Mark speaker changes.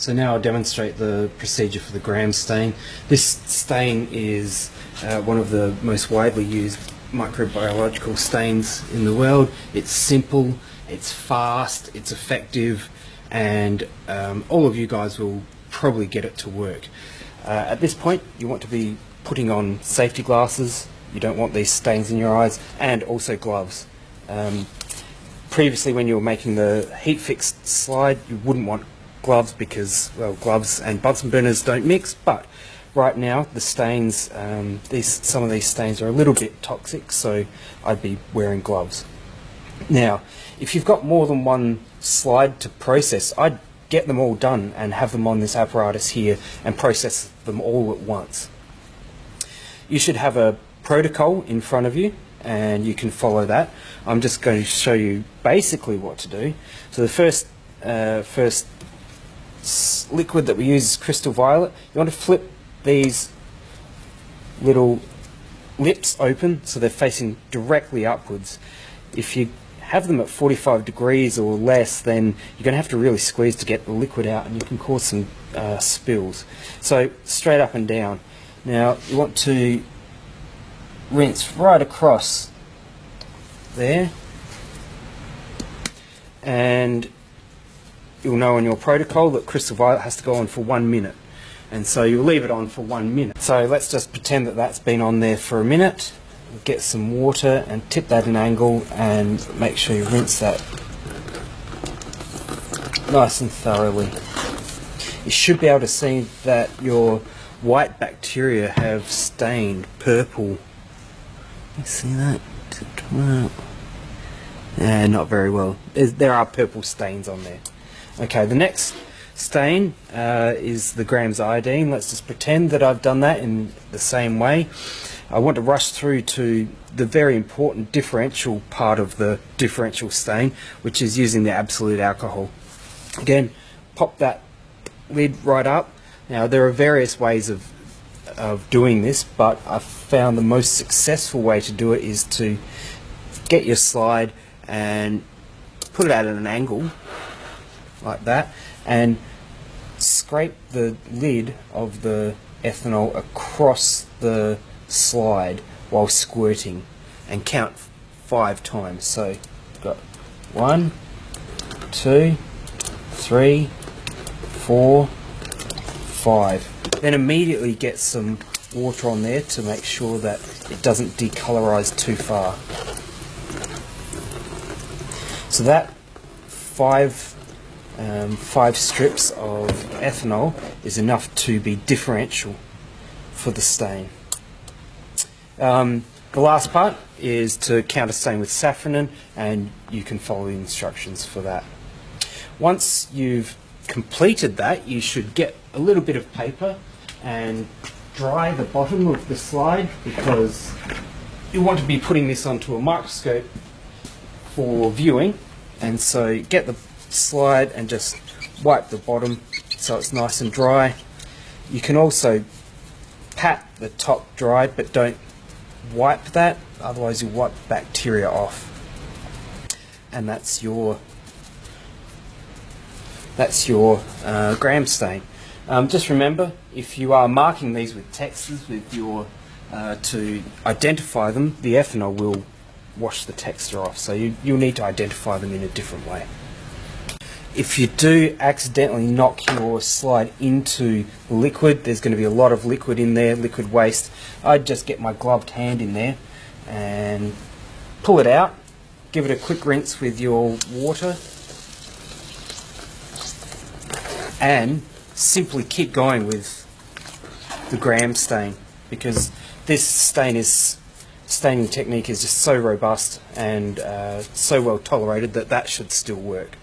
Speaker 1: So now I'll demonstrate the procedure for the Gram stain. This stain is one of the most widely used microbiological stains in the world. It's simple, it's fast, it's effective, and all of you guys will probably get it to work. At this point you want to be putting on safety glasses. You don't want these stains in your eyes, and also gloves. Previously, when you were making the heat fixed slide, you wouldn't want gloves because, well, gloves and Bunsen burners don't mix, but right now the stains, some of these stains are a little bit toxic, so I'd be wearing gloves. Now, if you've got more than one slide to process, I'd get them all done and have them on this apparatus here and process them all at once. You should have a protocol in front of you and you can follow that. I'm just going to show you basically what to do. So the first liquid that we use is crystal violet. You want to flip these little lips open so they're facing directly upwards. If you have them at 45 degrees or less, then you're going to have to really squeeze to get the liquid out, and you can cause some spills. So straight up and down. Now you want to rinse right across there, and you'll know in your protocol that crystal violet has to go on for 1 minute, and so you'll leave it on for 1 minute. So let's just pretend that that's been on there for a minute. Get some water and tip that in angle and make sure you rinse that nice and thoroughly. You should be able to see that your white bacteria have stained purple. You see that? Yeah, not very well. There are purple stains on there. Okay, the next stain is the Gram's iodine. Let's just pretend that I've done that in the same way. I want to rush through to the very important differential part of the differential stain, which is using the absolute alcohol. Again, pop that lid right up. Now there are various ways of doing this, but I've found the most successful way to do it is to get your slide and put it at an angle like that and scrape the lid of the ethanol across the slide while squirting and count 5 times. So you've got 1, 2, 3, 4, 5. Then immediately get some water on there to make sure that it doesn't decolorize too far. So that 5 strips of ethanol is enough to be differential for the stain. The last part is to counterstain with safranin, and you can follow the instructions for that. Once you've completed that, you should get a little bit of paper and dry the bottom of the slide, because you want to be putting this onto a microscope for viewing, and so get the slide and just wipe the bottom so it's nice and dry. You can also pat the top dry, but don't wipe that, otherwise you'll wipe bacteria off. And that's your Gram stain. Just remember, if you are marking these with textures with your to identify them, the ethanol will wash the texture off, so you'll need to identify them in a different way. If you do accidentally knock your slide into the liquid, there's going to be a lot of liquid in there, liquid waste. I'd just get my gloved hand in there and pull it out, give it a quick rinse with your water, and simply keep going with the Gram stain, because this staining technique is just so robust and so well tolerated that should still work.